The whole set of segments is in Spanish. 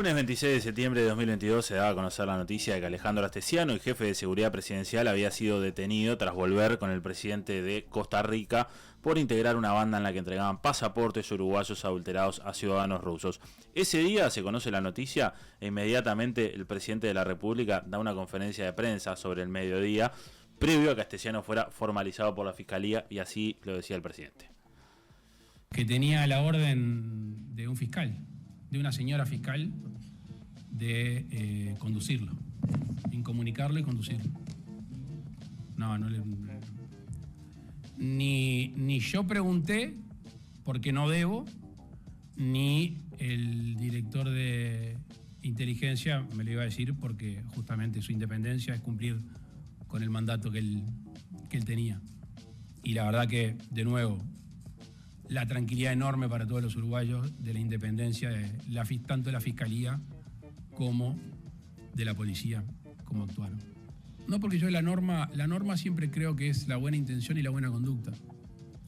Lunes 26 de septiembre de 2022 se daba a conocer la noticia de que Alejandro Astesiano, el jefe de seguridad presidencial, había sido detenido tras volver con el presidente de Costa Rica por integrar una banda en la que entregaban pasaportes uruguayos adulterados a ciudadanos rusos. Ese día se conoce la noticia e inmediatamente el presidente de la República da una conferencia de prensa sobre el mediodía, previo a que Astesiano fuera formalizado por la Fiscalía, y así lo decía el presidente. Que tenía la orden de un fiscal, de una señora fiscal, de conducirlo, incomunicarlo y conducirlo. Ni yo pregunté, porque no debo, ni el director de inteligencia me lo iba a decir, porque justamente su independencia es cumplir con el mandato que él tenía. Y la verdad que, de nuevo, la tranquilidad enorme para todos los uruguayos de la independencia de tanto de la Fiscalía como de la policía, como actuaron. No, porque yo la norma siempre creo que es la buena intención y la buena conducta.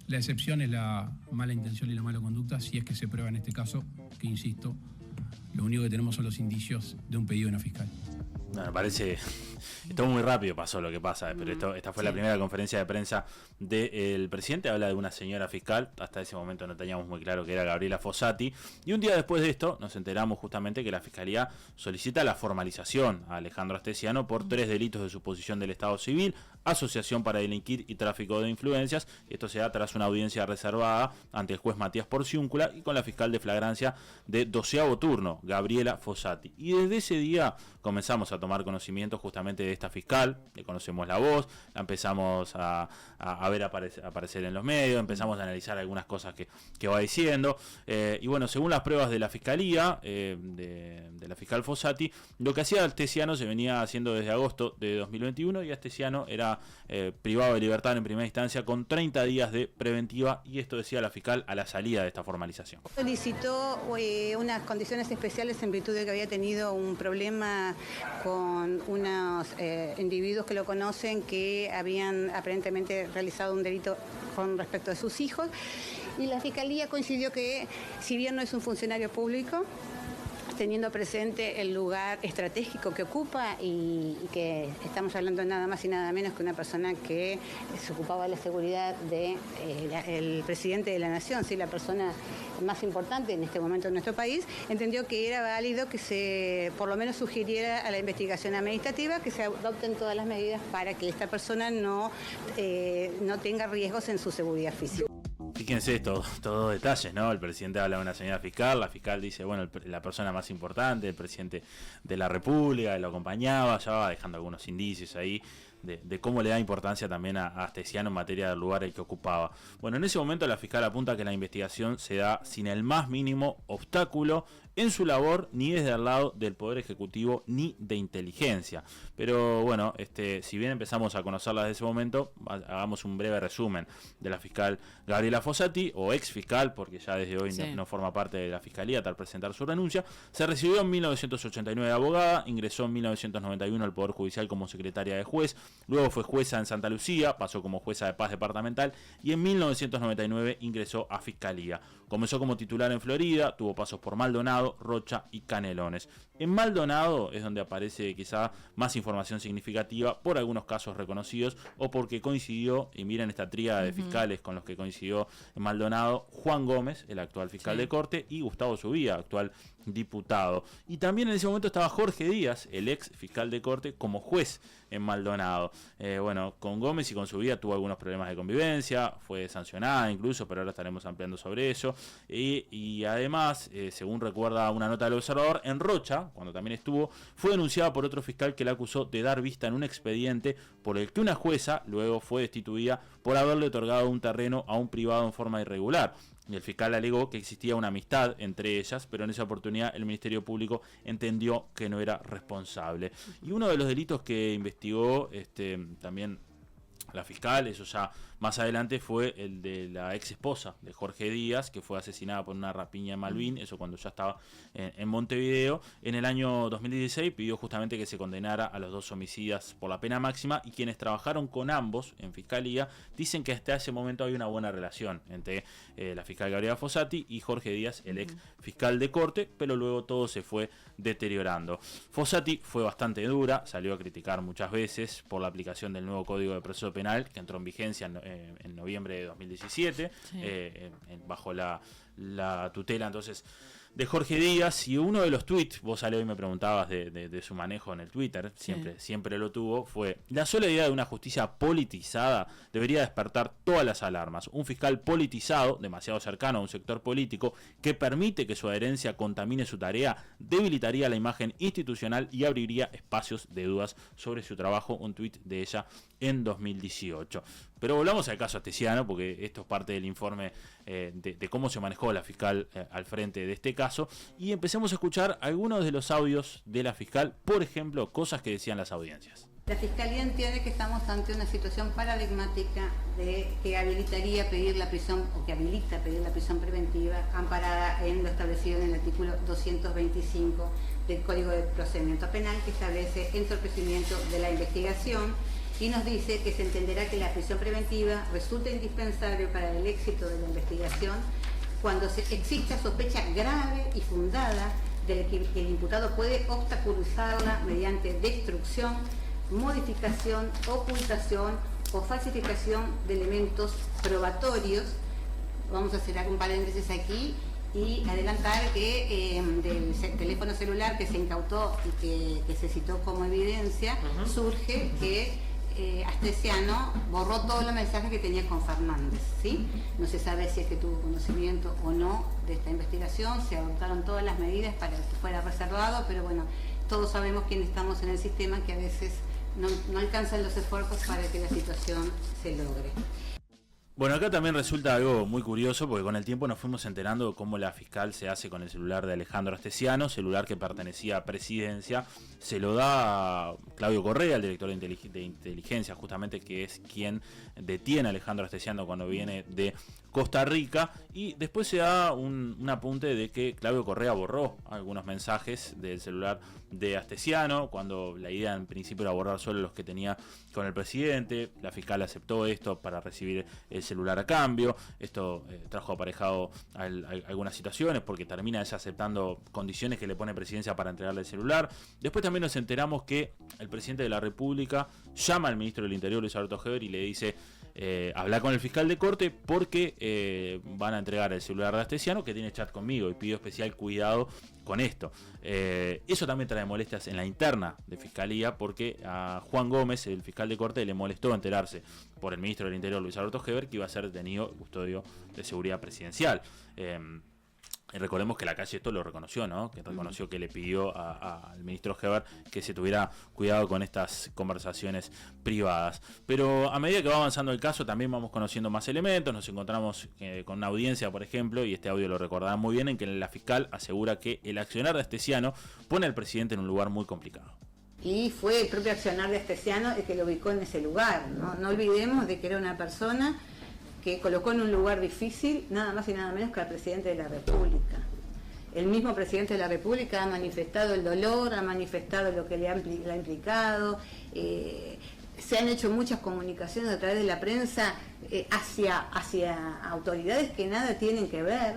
La excepción es la mala intención y la mala conducta, si es que se prueba en este caso, que insisto, lo único que tenemos son los indicios de un pedido de una fiscal. No, me parece... Esto muy rápido pasó lo que pasa, pero esta fue la primera conferencia de prensa del presidente. Habla de una señora fiscal, hasta ese momento no teníamos muy claro que era Gabriela Fossati, y un día después de esto nos enteramos justamente que la Fiscalía solicita la formalización a Alejandro Astesiano por 3 delitos de suposición del Estado civil, asociación para delinquir y tráfico de influencias. Esto se da tras una audiencia reservada ante el juez Matías Porciúncula y con la fiscal de flagrancia de 12º turno, Gabriela Fossati. Y desde ese día comenzamos a tomar conocimiento justamente de esta fiscal, le conocemos la voz, la empezamos a ver aparecer en los medios, empezamos a analizar algunas cosas que va diciendo, y bueno, según las pruebas de la Fiscalía, de la fiscal Fossati, lo que hacía Astesiano se venía haciendo desde agosto de 2021, y Astesiano era privado de libertad en primera instancia con 30 días de preventiva, y esto decía la fiscal a la salida de esta formalización. Solicitó unas condiciones especiales en virtud de que había tenido un problema con unos individuos que lo conocen, que habían aparentemente realizado un delito con respecto a sus hijos, y la Fiscalía coincidió que, si bien no es un funcionario público, teniendo presente el lugar estratégico que ocupa y que estamos hablando nada más y nada menos que una persona que se ocupaba de la seguridad del presidente de la nación, ¿sí? La persona más importante en este momento en nuestro país, entendió que era válido que se por lo menos sugiriera a la investigación administrativa que se adopten todas las medidas para que esta persona no tenga riesgos en su seguridad física. Fíjense todos detalles, ¿no? El presidente habla de una señora fiscal, la fiscal dice, bueno, la persona más importante, el presidente de la República, lo acompañaba, ya va dejando algunos indicios ahí de cómo le da importancia también a Astesiano en materia del lugar el que ocupaba. Bueno, en ese momento la fiscal apunta que la investigación se da sin el más mínimo obstáculo en su labor, ni desde el lado del Poder Ejecutivo ni de inteligencia. Pero bueno, si bien empezamos a conocerla desde ese momento, hagamos un breve resumen de la fiscal Gabriela Fossati, o ex fiscal, porque ya desde hoy no forma parte de la Fiscalía tras presentar su renuncia. Se recibió en 1989 de abogada, ingresó en 1991 al Poder Judicial como secretaria de juez, luego fue jueza en Santa Lucía, pasó como jueza de paz departamental y en 1999 ingresó a Fiscalía. Comenzó como titular en Florida, tuvo pasos por Maldonado, Rocha y Canelones. En Maldonado es donde aparece quizá más información significativa por algunos casos reconocidos o porque coincidió, y miren esta tríada de fiscales con los que coincidió en Maldonado: Juan Gómez, el actual fiscal de corte, y Gustavo Subía, actual diputado. Y también en ese momento estaba Jorge Díaz, el ex fiscal de corte, como juez en Maldonado. Bueno, con Gómez y con Subía tuvo algunos problemas de convivencia, fue sancionada incluso, pero ahora estaremos ampliando sobre eso. Y además, según recuerda una nota del Observador, en Rocha, cuando también estuvo, fue denunciada por otro fiscal que la acusó de dar vista en un expediente por el que una jueza luego fue destituida por haberle otorgado un terreno a un privado en forma irregular. Y el fiscal alegó que existía una amistad entre ellas, pero en esa oportunidad el Ministerio Público entendió que no era responsable. Y uno de los delitos que investigó también la fiscal. Eso ya más adelante fue el de la ex esposa de Jorge Díaz, que fue asesinada por una rapiña en Malvin, eso cuando ya estaba en Montevideo. En el año 2016 pidió justamente que se condenara a los 2 homicidas por la pena máxima, y quienes trabajaron con ambos en fiscalía dicen que hasta ese momento hay una buena relación entre la fiscal Gabriela Fossati y Jorge Díaz, el ex fiscal de corte, pero luego todo se fue deteriorando. Fossati fue bastante dura, salió a criticar muchas veces por la aplicación del nuevo Código de Proceso Penal, que entró en vigencia en noviembre de 2017, sí. Bajo la tutela entonces de Jorge Díaz. Y uno de los tweets, vos Ale hoy me preguntabas de su manejo en el Twitter, siempre lo tuvo, fue: la sola idea de una justicia politizada debería despertar todas las alarmas. Un fiscal politizado, demasiado cercano a un sector político, que permite que su adherencia contamine su tarea, debilitaría la imagen institucional y abriría espacios de dudas sobre su trabajo. Un tuit de ella en 2018. Pero volvamos al caso Astesiano, porque esto es parte del informe de cómo se manejó la fiscal al frente de este caso, y empecemos a escuchar algunos de los audios de la fiscal, por ejemplo, cosas que decían las audiencias. La Fiscalía entiende que estamos ante una situación paradigmática que habilitaría pedir la prisión, o que habilita pedir la prisión preventiva amparada en lo establecido en el artículo 225 del Código de Procedimiento Penal, que establece entorpecimiento de la investigación, y nos dice que se entenderá que la prisión preventiva resulta indispensable para el éxito de la investigación cuando exista sospecha grave y fundada de que el imputado puede obstaculizarla mediante destrucción, modificación, ocultación o falsificación de elementos probatorios. Vamos a hacer un paréntesis aquí y adelantar que del teléfono celular que se incautó y que se citó como evidencia, surge que Astesiano borró todos los mensajes que tenía con Fernández, ¿sí? No se sabe si es que tuvo conocimiento o no de esta investigación, se adoptaron todas las medidas para que fuera reservado, pero bueno, todos sabemos quienes estamos en el sistema que a veces no alcanzan los esfuerzos para que la situación se logre. Bueno, acá también resulta algo muy curioso, porque con el tiempo nos fuimos enterando de cómo la fiscal se hace con el celular de Alejandro Astesiano, celular que pertenecía a Presidencia. Se lo da a Claudio Correa, el director de inteligencia, justamente, que es quien detiene a Alejandro Astesiano cuando viene de Costa Rica, y después se da un apunte de que Claudio Correa borró algunos mensajes del celular de Astesiano, cuando la idea en principio era borrar solo los que tenía con el presidente. La fiscal aceptó esto para recibir el celular a cambio. Esto trajo aparejado algunas situaciones, porque termina ella aceptando condiciones que le pone Presidencia para entregarle el celular. Después también nos enteramos que el presidente de la República llama al ministro del Interior, Luis Alberto Heber, y le dice: habla con el fiscal de corte porque van a entregar el celular de Astesiano, que tiene chat conmigo, y pido especial cuidado con esto. Eso también trae molestias en la interna de Fiscalía, porque a Juan Gómez, el fiscal de corte, le molestó enterarse por el ministro del Interior, Luis Alberto Heber, que iba a ser detenido en custodio de seguridad presidencial. Y recordemos que la calle esto lo reconoció, ¿no? Que reconoció que le pidió al ministro Heber que se tuviera cuidado con estas conversaciones privadas. Pero a medida que va avanzando el caso, también vamos conociendo más elementos. Nos encontramos con una audiencia, por ejemplo, y este audio lo recordarán muy bien, en que la fiscal asegura que el accionar de Astesiano pone al presidente en un lugar muy complicado. Y fue el propio accionar de Astesiano el que lo ubicó en ese lugar, ¿no? No olvidemos de que era una persona que colocó en un lugar difícil nada más y nada menos que al presidente de la República. El mismo presidente de la República ha manifestado el dolor, ha manifestado lo que le ha implicado, se han hecho muchas comunicaciones a través de la prensa hacia autoridades que nada tienen que ver,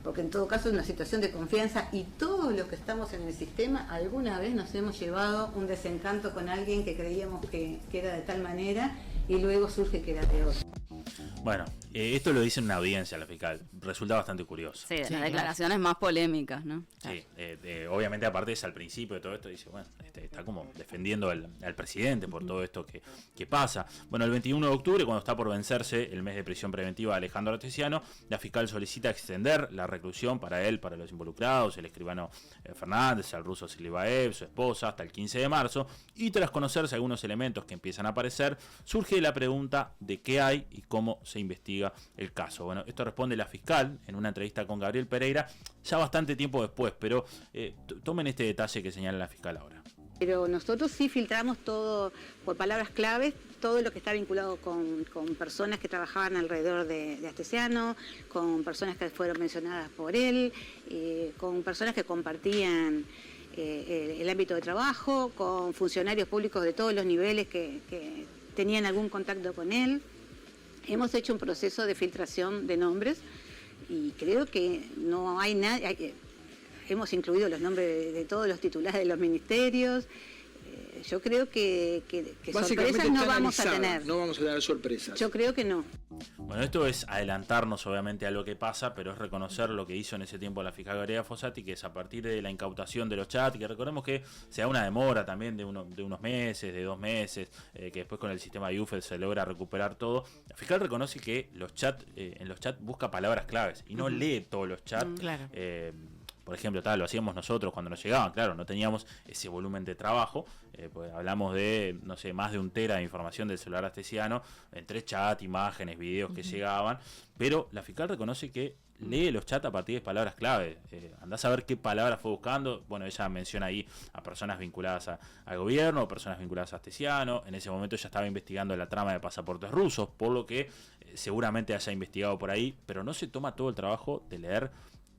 porque en todo caso es una situación de confianza, y todos los que estamos en el sistema alguna vez nos hemos llevado un desencanto con alguien que creíamos que era de tal manera y luego surge que era de otra. Bueno, esto lo dice en una audiencia la fiscal, resulta bastante curioso. Sí, las declaraciones más polémicas, ¿no? Sí, obviamente aparte es al principio de todo esto, dice, bueno, está como defendiendo al presidente por todo esto que pasa. Bueno, el 21 de octubre, cuando está por vencerse el mes de prisión preventiva de Alejandro Astesiano, la fiscal solicita extender la reclusión para él, para los involucrados, el escribano Fernández, el ruso Silibaev, su esposa, hasta el 15 de marzo, y tras conocerse algunos elementos que empiezan a aparecer, surge la pregunta de qué hay y cómo se investiga el caso. Bueno, esto responde la fiscal en una entrevista con Gabriel Pereira ya bastante tiempo después, pero tomen este detalle que señala la fiscal ahora. Pero nosotros sí filtramos todo por palabras claves, todo lo que está vinculado con personas que trabajaban alrededor de Astesiano, con personas que fueron mencionadas por él, con personas que compartían el ámbito de trabajo, con funcionarios públicos de todos los niveles que tenían algún contacto con él. Hemos hecho un proceso de filtración de nombres y creo que no hay nadie. Hemos incluido los nombres de todos los titulares de los ministerios. Yo creo que sorpresas no vamos a tener. No vamos a tener sorpresas. Yo creo que no. Bueno, esto es adelantarnos obviamente a lo que pasa, pero es reconocer lo que hizo en ese tiempo la fiscal Gabriela Fossati, que es a partir de la incautación de los chats, que recordemos que se da una demora también de unos meses, de 2 meses, que después con el sistema IUFED se logra recuperar todo. La fiscal reconoce que los chats, en los chats busca palabras claves y no lee todos los chats. Claro. Por ejemplo, lo hacíamos nosotros cuando nos llegaban, claro, no teníamos ese volumen de trabajo, pues hablamos de, no sé, más de 1 tera de información del celular astesiano, entre chat, imágenes, videos que llegaban, pero la fiscal reconoce que lee los chats a partir de palabras clave. Andás a ver qué palabras fue buscando. Bueno, ella menciona ahí a personas vinculadas al gobierno, personas vinculadas a Astesiano. En ese momento ella estaba investigando la trama de pasaportes rusos, por lo que seguramente haya investigado por ahí, pero no se toma todo el trabajo de leer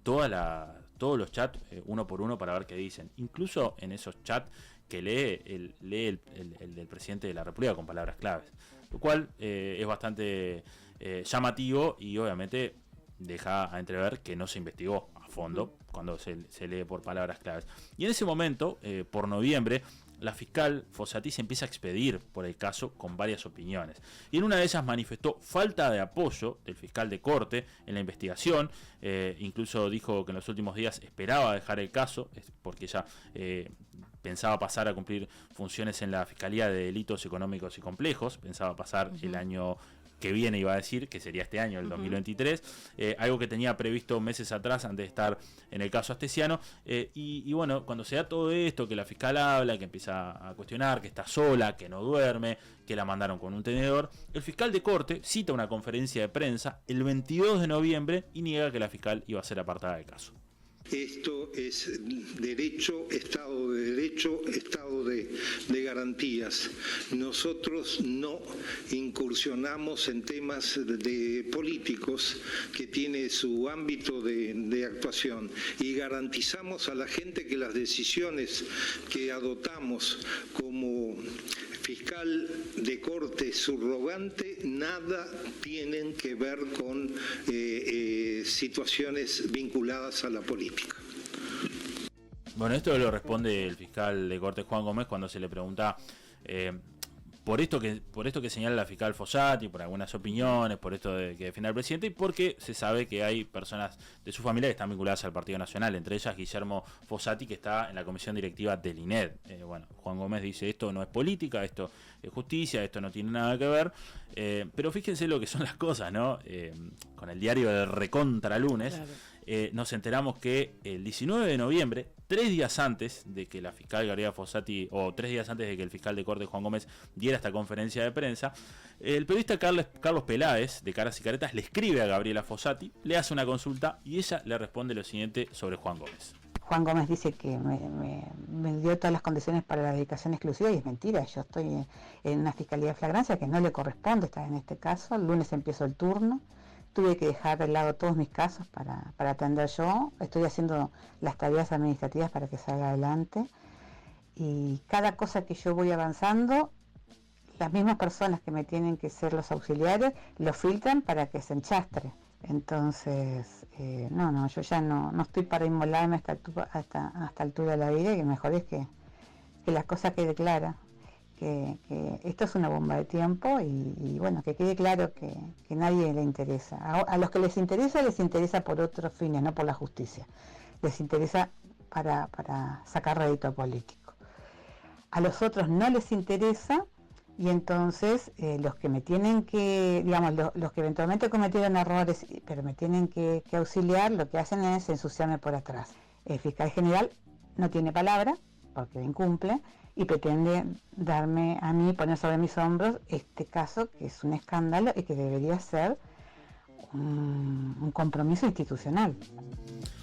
todos los chats uno por uno para ver qué dicen. Incluso en esos chats que lee el del presidente de la República con palabras claves. Lo cual es bastante llamativo y obviamente deja a entrever que no se investigó a fondo cuando se lee por palabras claves. Y en ese momento, por noviembre, la fiscal Fossati se empieza a expedir por el caso con varias opiniones. Y en una de ellas manifestó falta de apoyo del fiscal de corte en la investigación. Incluso dijo que en los últimos días esperaba dejar el caso, porque ella pensaba pasar a cumplir funciones en la Fiscalía de Delitos Económicos y Complejos. Pensaba pasar el año que viene, iba a decir, que sería este año, el 2023, algo que tenía previsto meses atrás antes de estar en el caso Astesiano, y bueno, cuando se da todo esto, que la fiscal habla, que empieza a cuestionar, que está sola, que no duerme, que la mandaron con un tenedor, el fiscal de corte cita una conferencia de prensa el 22 de noviembre y niega que la fiscal iba a ser apartada del caso. Esto es derecho, Estado de Derecho, Estado de garantías. Nosotros no incursionamos en temas de políticos que tiene su ámbito de actuación y garantizamos a la gente que las decisiones que adoptamos como fiscal de corte subrogante nada tienen que ver con situaciones vinculadas a la política. Bueno, esto lo responde el fiscal de corte Juan Gómez cuando se le pregunta por esto que señala la fiscal Fossati, por algunas opiniones, por esto de que defiende al presidente y porque se sabe que hay personas de su familia que están vinculadas al Partido Nacional, entre ellas Guillermo Fossati, que está en la comisión directiva del INED. Bueno, Juan Gómez dice, esto no es política, esto es justicia, esto no tiene nada que ver, pero fíjense lo que son las cosas, ¿no? Con el diario del Recontralunes, claro. Nos enteramos que el 19 de noviembre, 3 días antes de que la fiscal Gabriela Fossati, o 3 días antes de que el fiscal de corte Juan Gómez diera esta conferencia de prensa, el periodista Carlos Peláez, de Caras y Caretas, le escribe a Gabriela Fossati, le hace una consulta y ella le responde lo siguiente sobre Juan Gómez. Juan Gómez dice que me dio todas las condiciones para la dedicación exclusiva y es mentira. Yo estoy en una fiscalía de flagrancia que no le corresponde estar en este caso. El lunes empiezo el turno. Tuve que dejar de lado todos mis casos para atender yo. Estoy haciendo las tareas administrativas para que salga adelante. Y cada cosa que yo voy avanzando, las mismas personas que me tienen que ser los auxiliares, lo filtran para que se enchastre. Entonces, yo ya no estoy para inmolarme hasta altura de la vida, y que mejor es que la cosa quede clara. Que esto es una bomba de tiempo y bueno, que quede claro que nadie le interesa. A los que les interesa por otros fines, no por la justicia. Les interesa para sacar rédito político. A los otros no les interesa y entonces los que me tienen que, digamos, los que eventualmente cometieron errores, pero me tienen que auxiliar, lo que hacen es ensuciarme por atrás. El fiscal general no tiene palabra porque incumple y pretende darme a mí, poner sobre mis hombros este caso que es un escándalo y que debería ser un compromiso institucional.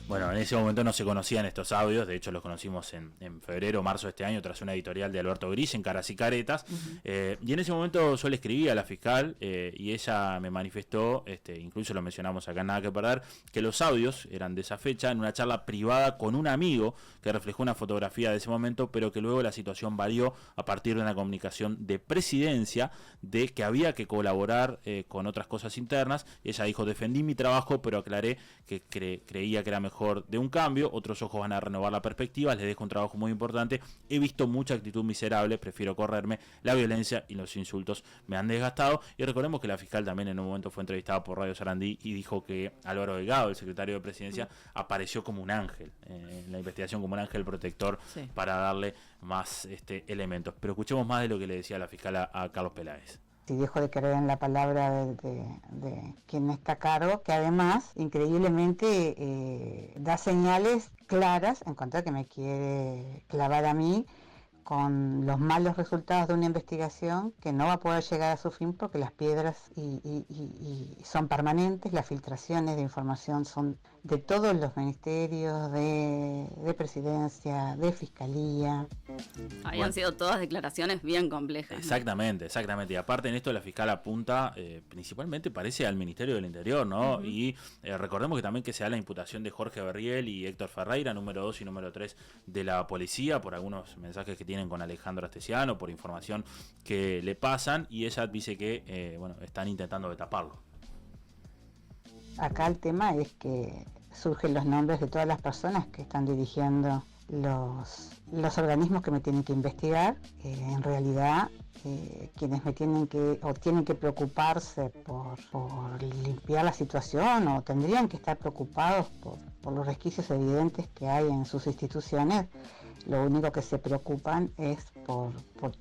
Bueno, en ese momento no se conocían estos audios, de hecho los conocimos en febrero o marzo de este año tras una editorial de Alberto Gris en Caras y Caretas, y en ese momento yo le escribí a la fiscal y ella me manifestó, incluso lo mencionamos acá en Nada que Perder, que los audios eran de esa fecha en una charla privada con un amigo que reflejó una fotografía de ese momento, pero que luego la situación varió a partir de una comunicación de presidencia de que había que colaborar con otras cosas internas. Ella dijo: defendí mi trabajo, pero aclaré que creía que era mejor de un cambio, otros ojos van a renovar la perspectiva, les dejo un trabajo muy importante, he visto mucha actitud miserable, prefiero correrme, la violencia y los insultos me han desgastado. Y recordemos que la fiscal también en un momento fue entrevistada por Radio Sarandí y dijo que Álvaro Delgado, el secretario de Presidencia, apareció como un ángel en la investigación, como un ángel protector, sí, para darle más elementos. Pero escuchemos más de lo que le decía la fiscal a Carlos Peláez. Si dejo de creer en la palabra de quien está a cargo, que además, increíblemente, da señales claras en cuanto a que me quiere clavar a mí con los malos resultados de una investigación que no va a poder llegar a su fin porque las piedras y son permanentes, las filtraciones de información son de todos los ministerios, de presidencia, de fiscalía. Habían sido todas declaraciones bien complejas. Exactamente, ¿no? Exactamente. Y aparte en esto la fiscal apunta principalmente, parece, al Ministerio del Interior, ¿no? Y recordemos que también que se da la imputación de Jorge Berriel y Héctor Ferreira, número 2 y número 3 de la policía, por algunos mensajes que tienen con Alejandro Astesiano, por información que le pasan, y ella dice que están intentando de taparlo. Acá el tema es que surgen los nombres de todas las personas que están dirigiendo los organismos que me tienen que investigar. En realidad, quienes me tienen que preocuparse por limpiar la situación, o tendrían que estar preocupados por los resquicios evidentes que hay en sus instituciones, lo único que se preocupan es por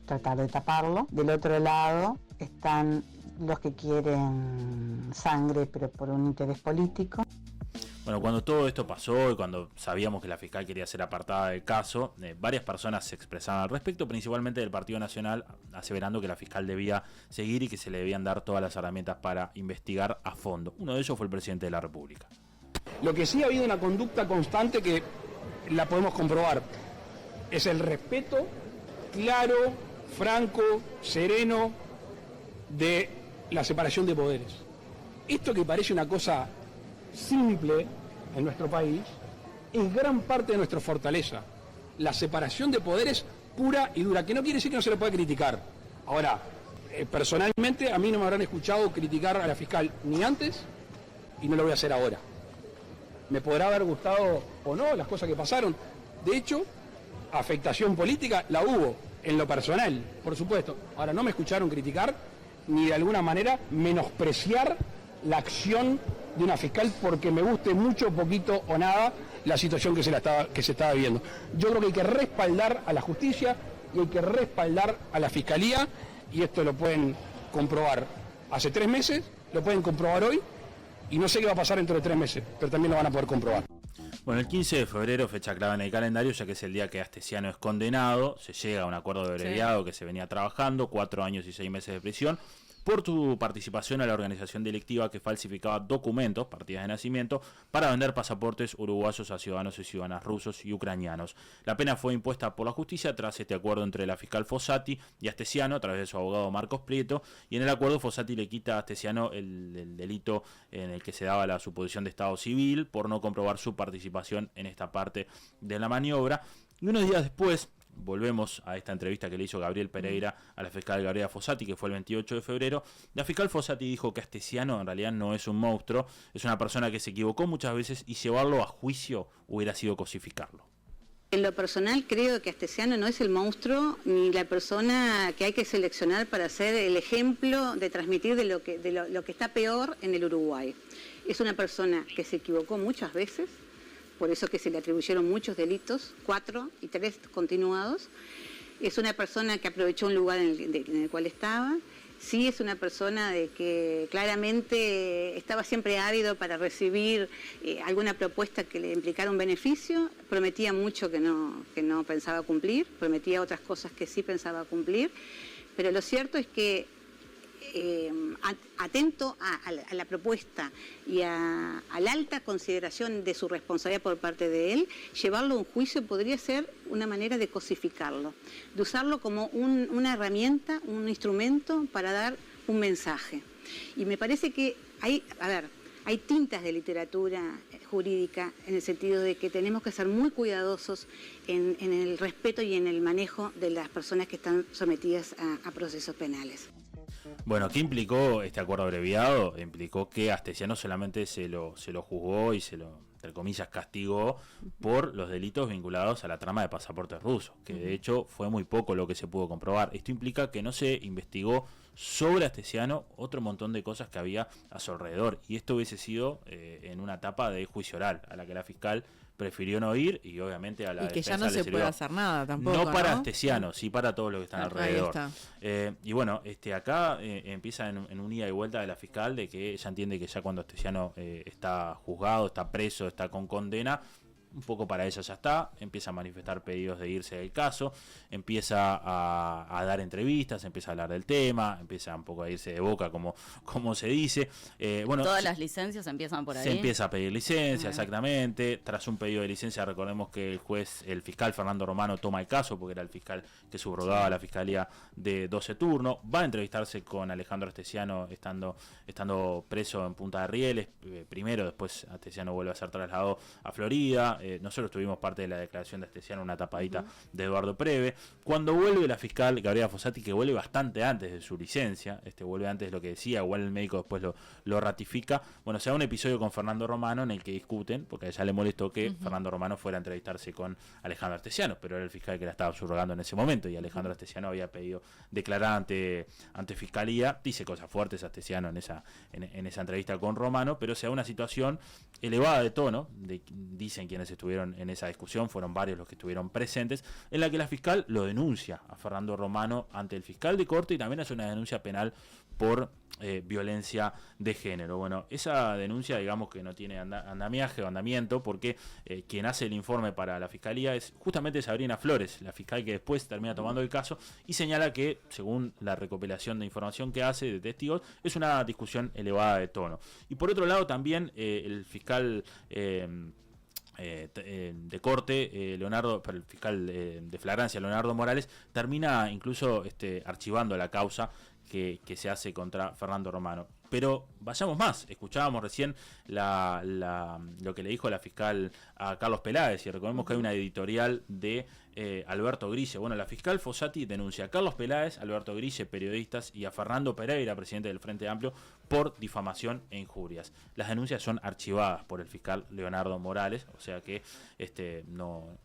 tratar de taparlo. Del otro lado están los que quieren sangre, pero por un interés político. Bueno, cuando todo esto pasó y cuando sabíamos que la fiscal quería ser apartada del caso, varias personas se expresaban al respecto, principalmente del Partido Nacional, aseverando que la fiscal debía seguir y que se le debían dar todas las herramientas para investigar a fondo. Uno de ellos fue el presidente de la República. Lo que sí ha habido una conducta constante que la podemos comprobar es el respeto claro, franco, sereno de la separación de poderes. Esto que parece una cosa simple en nuestro país es gran parte de nuestra fortaleza. La separación de poderes pura y dura, que no quiere decir que no se le pueda criticar. Ahora, personalmente a mí no me habrán escuchado criticar a la fiscal ni antes y no lo voy a hacer ahora. Me podrá haber gustado o no las cosas que pasaron. De hecho, afectación política la hubo en lo personal, por supuesto. Ahora, no me escucharon criticar ni de alguna manera menospreciar la acción de una fiscal porque me guste mucho, poquito o nada la situación que se estaba viviendo. Yo creo que hay que respaldar a la justicia y hay que respaldar a la fiscalía, y esto lo pueden comprobar hace 3 meses, lo pueden comprobar hoy, y no sé qué va a pasar dentro de 3 meses, pero también lo van a poder comprobar. Bueno, el 15 de febrero, fecha clave en el calendario, ya que es el día que Astesiano es condenado, se llega a un acuerdo de abreviado que se venía trabajando, 4 años y 6 meses de prisión, por tu participación en la organización delictiva que falsificaba documentos, partidas de nacimiento, para vender pasaportes uruguayos a ciudadanos y ciudadanas rusos y ucranianos. La pena fue impuesta por la justicia tras este acuerdo entre la fiscal Fossati y Astesiano a través de su abogado Marcos Prieto, y en el acuerdo Fossati le quita a Astesiano el delito en el que se daba la suposición de estado civil por no comprobar su participación en esta parte de la maniobra. Y unos días después, volvemos a esta entrevista que le hizo Gabriel Pereira a la fiscal Gabriela Fossati, que fue el 28 de febrero. La fiscal Fossati dijo que Astesiano en realidad no es un monstruo, es una persona que se equivocó muchas veces y llevarlo a juicio hubiera sido cosificarlo. En lo personal creo que Astesiano no es el monstruo ni la persona que hay que seleccionar para ser el ejemplo de transmitir de lo que está peor en el Uruguay. Es una persona que se equivocó muchas veces, por eso que se le atribuyeron muchos delitos, 4 y 3 continuados. Es una persona que aprovechó un lugar en el cual estaba. Sí, es una persona de que claramente estaba siempre ávido para recibir alguna propuesta que le implicara un beneficio. Prometía mucho que no pensaba cumplir, prometía otras cosas que sí pensaba cumplir. Pero lo cierto es que atento a la propuesta y a la alta consideración de su responsabilidad por parte de él, llevarlo a un juicio podría ser una manera de cosificarlo, de usarlo como una herramienta, un instrumento para dar un mensaje. Y me parece que hay tintas de literatura jurídica en el sentido de que tenemos que ser muy cuidadosos en el respeto y en el manejo de las personas que están sometidas a procesos penales. Bueno, ¿qué implicó este acuerdo abreviado? Implicó que Astesiano solamente se lo juzgó y se lo, entre comillas, castigó por los delitos vinculados a la trama de pasaportes rusos, que de hecho fue muy poco lo que se pudo comprobar. Esto implica que no se investigó sobre Astesiano otro montón de cosas que había a su alrededor, y esto hubiese sido en una etapa de juicio oral, a la que la fiscal prefirió no ir, y obviamente a la y que ya defensa no se sirvió. puede hacer nada tampoco, No para Astesiano, sí para todos los que están alrededor. Ahí está. Y bueno, acá empieza en un ida y vuelta de la fiscal de que ella entiende que ya cuando Astesiano está juzgado, está preso, está con condena, un poco para ella ya está, empieza a manifestar pedidos de irse del caso, empieza a dar entrevistas, empieza a hablar del tema, empieza un poco a irse de boca, como se dice. Bueno, todas las licencias empiezan por ahí. Se empieza a pedir licencia, exactamente. Tras un pedido de licencia, recordemos que el fiscal Fernando Romano toma el caso, porque era el fiscal que subrogaba la fiscalía de 12 turnos. Va a entrevistarse con Alejandro Astesiano estando preso en Punta de Rieles, primero, después Astesiano vuelve a ser trasladado a Florida. Nosotros tuvimos parte de la declaración de Astesiano, una tapadita de Eduardo Preve. Cuando vuelve la fiscal Gabriela Fossati, que vuelve bastante antes de su licencia, vuelve antes de lo que decía, igual el médico después lo ratifica. Bueno, se da un episodio con Fernando Romano en el que discuten, porque a ella le molestó que Fernando Romano fuera a entrevistarse con Alejandro Astesiano, pero era el fiscal que la estaba subrogando en ese momento, y Alejandro Astesiano había pedido declarar ante fiscalía. Dice cosas fuertes Astesiano en esa entrevista con Romano, pero se da una situación elevada de tono, dicen quienes estuvieron en esa discusión, fueron varios los que estuvieron presentes, en la que la fiscal lo denuncia a Fernando Romano ante el fiscal de corte, y también hace una denuncia penal por violencia de género. Bueno, esa denuncia, digamos que no tiene andamiaje o andamiento, porque quien hace el informe para la fiscalía es justamente Sabrina Flores, la fiscal que después termina tomando el caso, y señala que, según la recopilación de información que hace de testigos, es una discusión elevada de tono. Y por otro lado también el fiscal de corte, el fiscal de flagrancia, Leonardo Morales, termina incluso archivando la causa que se hace contra Fernando Romano. Pero vayamos más, escuchábamos recién lo que le dijo la fiscal a Carlos Peláez, y recordemos que hay una editorial de Alberto Grille. Bueno, la fiscal Fossati denuncia a Carlos Peláez, Alberto Grille, periodistas, y a Fernando Pereira, presidente del Frente Amplio, por difamación e injurias. Las denuncias son archivadas por el fiscal Leonardo Morales, o sea que no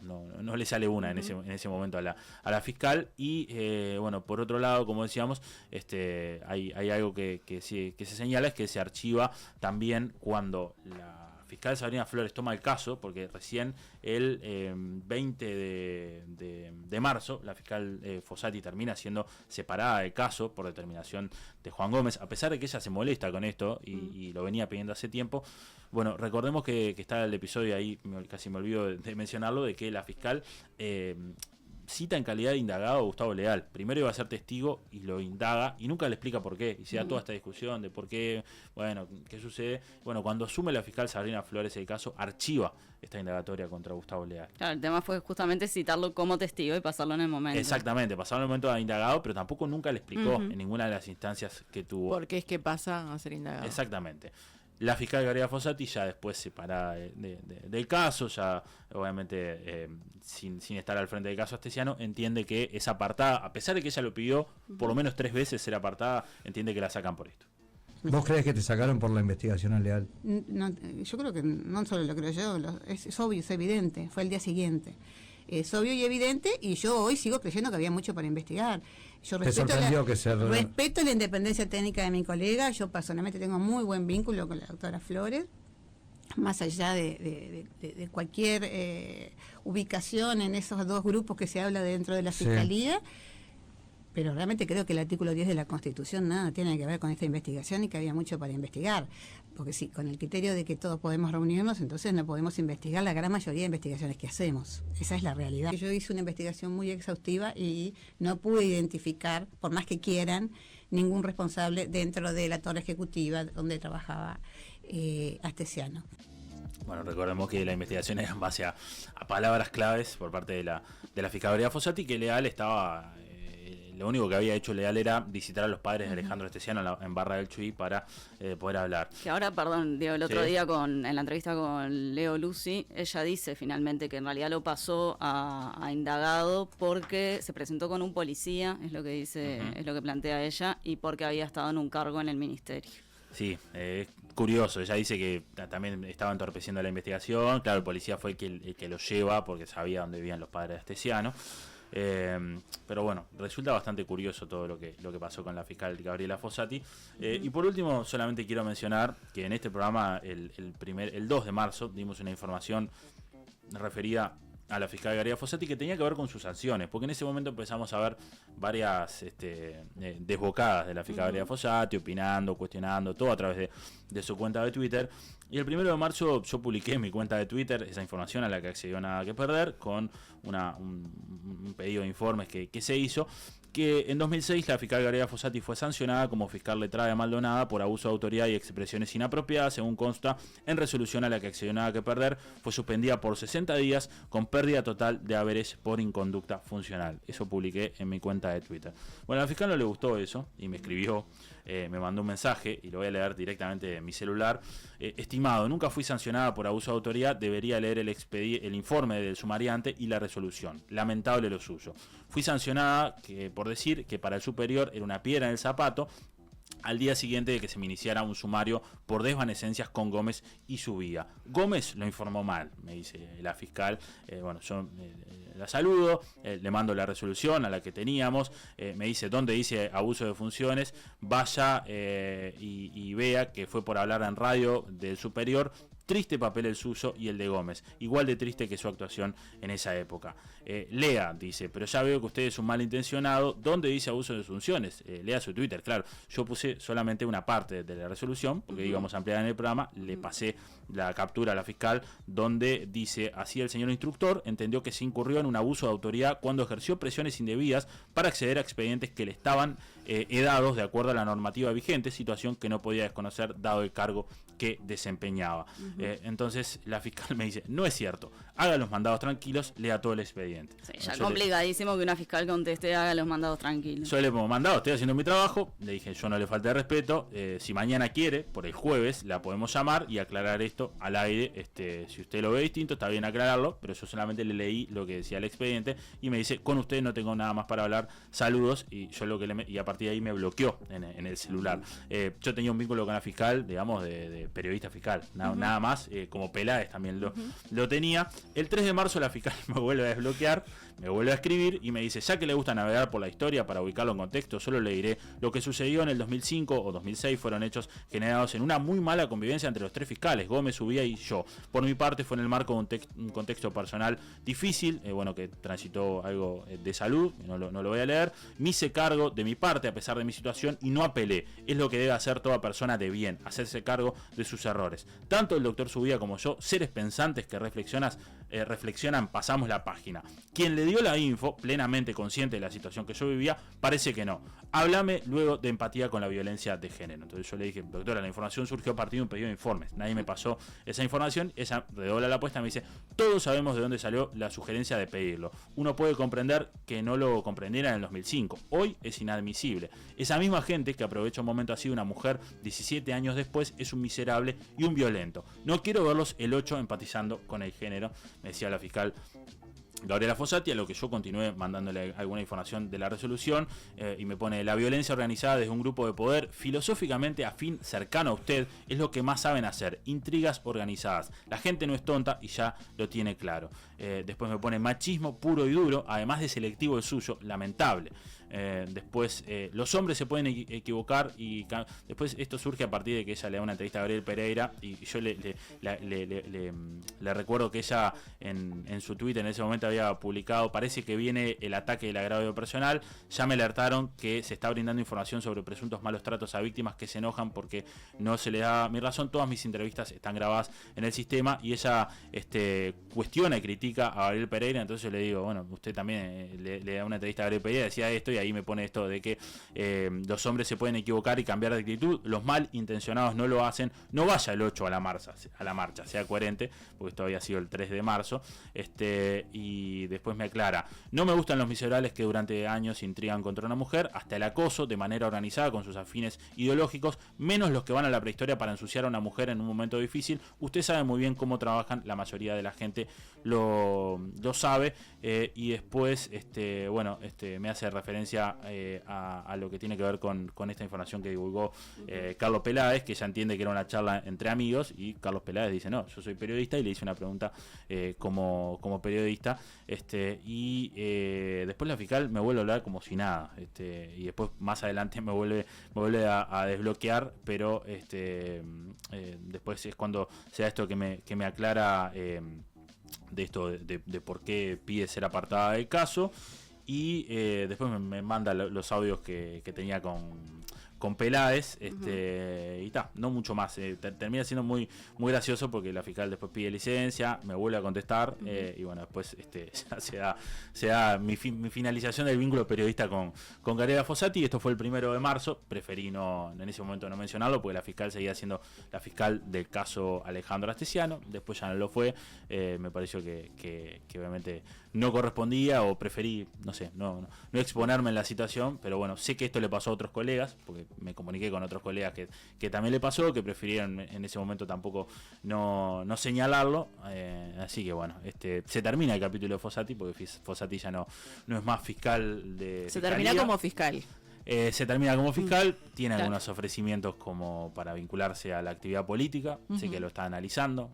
le sale una en ese momento a la fiscal. Y bueno, por otro lado, como decíamos, hay algo que se señala, es que se archiva también cuando la fiscal Sabrina Flores toma el caso, porque recién el 20 de marzo la fiscal Fossati termina siendo separada del caso por determinación de Juan Gómez, a pesar de que ella se molesta con esto y lo venía pidiendo hace tiempo. Bueno, recordemos que está el episodio ahí, casi me olvido de mencionarlo, de que la fiscal cita en calidad de indagado a Gustavo Leal. Primero iba a ser testigo y lo indaga y nunca le explica por qué. Y se da toda esta discusión de por qué, bueno, qué sucede. Bueno, cuando asume la fiscal Sabrina Flores el caso, archiva esta indagatoria contra Gustavo Leal. Claro, el tema fue justamente citarlo como testigo y pasarlo en el momento. Exactamente, pasarlo en el momento de indagado, pero tampoco nunca le explicó en ninguna de las instancias que tuvo. ¿Por qué es que pasa a ser indagado? Exactamente. La fiscal Gabriela Fossati, ya después separada del caso, ya obviamente sin estar al frente del caso Astesiano, entiende que es apartada, a pesar de que ella lo pidió por lo menos 3 veces ser apartada, entiende que la sacan por esto. ¿Vos crees que te sacaron por la investigación a Leal? No, yo creo que no solo lo creo yo, es obvio, es evidente, fue el día siguiente. Es obvio y evidente, y yo hoy sigo creyendo que había mucho para investigar. Yo respeto la independencia técnica de mi colega. Yo personalmente tengo muy buen vínculo con la doctora Flores, más allá de cualquier ubicación en esos dos grupos que se habla dentro de la Fiscalía. Pero realmente creo que el artículo 10 de la Constitución nada tiene que ver con esta investigación y que había mucho para investigar. Porque sí, con el criterio de que todos podemos reunirnos, entonces no podemos investigar la gran mayoría de investigaciones que hacemos. Esa es la realidad. Yo hice una investigación muy exhaustiva y no pude identificar, por más que quieran, ningún responsable dentro de la torre ejecutiva donde trabajaba Astesiano. Bueno, recordemos que la investigación era en base a palabras claves por parte de la Fiscalía Fossati, que Leal estaba... lo único que había hecho Leal era visitar a los padres de Alejandro Astesiano en Barra del Chuy para poder hablar. Que ahora, perdón, Diego, el otro día en la entrevista con Leo Lucy, ella dice finalmente que en realidad lo pasó a indagado porque se presentó con un policía, es lo que dice, es lo que plantea ella, y porque había estado en un cargo en el ministerio. Sí, curioso, ella dice que también estaba entorpeciendo la investigación, claro, el policía fue el que lo lleva porque sabía dónde vivían los padres de Astesiano. Pero bueno, resulta bastante curioso todo lo que pasó con la fiscal Gabriela Fossati. Y por último, solamente quiero mencionar que en este programa, el 2 de marzo, dimos una información referida a la fiscal Gabriela Fossati que tenía que ver con sus sanciones, porque en ese momento empezamos a ver varias desbocadas de la fiscal Gabriela Fossati, opinando, cuestionando, todo a través de su cuenta de Twitter. Y el 1 de marzo yo publiqué en mi cuenta de Twitter esa información a la que accedió Nada que Perder, con un pedido de informes que se hizo, que en 2006 la fiscal Gabriela Fossati fue sancionada como fiscal letrada de Maldonada por abuso de autoridad y expresiones inapropiadas, según consta en resolución a la que accedió Nada que Perder. Fue suspendida por 60 días con pérdida total de haberes por inconducta funcional. Eso publiqué en mi cuenta de Twitter. Bueno, a la fiscal no le gustó eso y me escribió, me mandó un mensaje y lo voy a leer directamente de mi celular. Estimado, nunca fui sancionada por abuso de autoridad, debería leer el informe del sumariante y la resolución. Lamentable lo suyo. Fui sancionada por decir que para el superior era una piedra en el zapato al día siguiente de que se me iniciara un sumario por desvanecencias con Gómez y su vía. Gómez lo informó mal, me dice la fiscal. Bueno, yo la saludo, le mando la resolución a la que teníamos, me dice dónde dice abuso de funciones, vaya y vea que fue por hablar en radio del superior. Triste papel el suyo y el de Gómez, igual de triste que su actuación en esa época. Lea, dice, pero ya veo que usted es un malintencionado. ¿Dónde dice abuso de funciones? Lea su Twitter, claro. Yo puse solamente una parte de la resolución, porque íbamos a ampliar en el programa, le pasé la captura a la fiscal, donde dice, así el señor instructor entendió que se incurrió en un abuso de autoridad cuando ejerció presiones indebidas para acceder a expedientes que le estaban dados de acuerdo a la normativa vigente, situación que no podía desconocer dado el cargo que desempeñaba. Entonces la fiscal me dice, no es cierto, haga los mandados tranquilos, lea todo el expediente. Sí, ya complicadísimo que una fiscal conteste, haga los mandados tranquilos. Yo le pongo mandado, estoy haciendo mi trabajo, le dije, yo no le falté de respeto, si mañana quiere, por el jueves, la podemos llamar y aclarar esto al aire. Si usted lo ve distinto, está bien aclararlo, pero yo solamente le leí lo que decía el expediente y me dice, con usted no tengo nada más para hablar, saludos, y yo lo que y a partir de ahí me bloqueó en el celular. Yo tenía un vínculo con la fiscal, digamos, de periodista fiscal, nada más, como Peláez también lo tenía. El 3 de marzo la fiscal me vuelve a desbloquear, me vuelve a escribir y me dice, ya que le gusta navegar por la historia para ubicarlo en contexto, solo le diré lo que sucedió en el 2005 o 2006 fueron hechos generados en una muy mala convivencia entre los tres fiscales, Gómez, Ubía y yo. Por mi parte fue en el marco de un contexto personal difícil, que transitó algo de salud, no lo voy a leer. Me hice cargo de mi parte a pesar de mi situación y no apelé. Es lo que debe hacer toda persona de bien, hacerse cargo de sus errores. Tanto el doctor Subía como yo, seres pensantes que reflexionan, pasamos la página. Quien le dio la info, plenamente consciente de la situación que yo vivía, parece que no. Háblame luego de empatía con la violencia de género. Entonces yo le dije, doctora, la información surgió a partir de un pedido de informes. Nadie me pasó esa información. Ella redobla la apuesta y me dice, todos sabemos de dónde salió la sugerencia de pedirlo. Uno puede comprender que no lo comprendiera en el 2005. Hoy es inadmisible. Esa misma gente que aprovecha un momento así de una mujer 17 años después es un miserable y un violento. No quiero verlos el 8 empatizando con el género, me decía la fiscal Gabriela Fossati, a lo que yo continué mandándole alguna información de la resolución, y me pone, la violencia organizada desde un grupo de poder filosóficamente afín, cercano a usted, es lo que más saben hacer, intrigas organizadas. La gente no es tonta y ya lo tiene claro. Después me pone machismo puro y duro, además de selectivo el suyo, lamentable. Después los hombres se pueden equivocar y después esto surge a partir de que ella le da una entrevista a Gabriel Pereira y yo le recuerdo que ella en su Twitter en ese momento había publicado, parece que viene el ataque del agravio personal, ya me alertaron que se está brindando información sobre presuntos malos tratos a víctimas que se enojan porque no se les da mi razón. Todas mis entrevistas están grabadas en el sistema y ella cuestiona y critica a Gabriel Pereira. Entonces yo le digo, bueno, usted también le da una entrevista a Gabriel Pereira, decía esto y ahí me pone esto de que los hombres se pueden equivocar y cambiar de actitud, los malintencionados no lo hacen, no vaya el 8 a la marcha, sea coherente, porque esto había sido el 3 de marzo, y después me aclara, no me gustan los miserables que durante años intrigan contra una mujer, hasta el acoso de manera organizada con sus afines ideológicos, menos los que van a la prehistoria para ensuciar a una mujer en un momento difícil. Usted sabe muy bien cómo trabajan, la mayoría de la gente lo sabe, y después me hace referencia a lo que tiene que ver con esta información que divulgó Carlos Peláez, que ya entiende que era una charla entre amigos, y Carlos Peláez dice, no, yo soy periodista, y le hice una pregunta como periodista, y después la fiscal me vuelve a hablar como si nada, y después más adelante me vuelve a desbloquear, pero después es cuando se da esto que me aclara de esto de por qué pide ser apartada del caso, y después me manda los audios que tenía con Peláez, y no mucho más, termina siendo muy gracioso porque la fiscal después pide licencia, me vuelve a contestar, y bueno, después ya se da mi finalización del vínculo periodista con Gabriela Fossati. Esto fue el 1 de marzo, preferí en ese momento no mencionarlo porque la fiscal seguía siendo la fiscal del caso Alejandro Astesiano, después ya no lo fue, me pareció que obviamente no correspondía, o preferí, no exponerme en la situación, pero bueno, sé que esto le pasó a otros colegas, porque me comuniqué con otros colegas que también le pasó, que prefirieron en ese momento tampoco no señalarlo, así que bueno, se termina el capítulo de Fossati, porque Fossati ya no es más fiscal de Se fiscalía. termina como fiscal. Se termina como fiscal, tiene algunos ofrecimientos como para vincularse a la actividad política, sé que lo está analizando,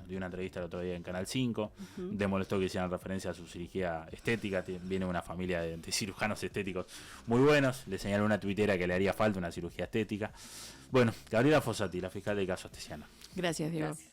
dio una entrevista el otro día en Canal 5, le molestó que hicieran referencia a su cirugía estética, viene una familia de cirujanos estéticos muy buenos, le señaló una tuitera que le haría falta una cirugía estética. Bueno, Gabriela Fossati, la fiscal del caso Astesiano. Gracias, Diego. Gracias.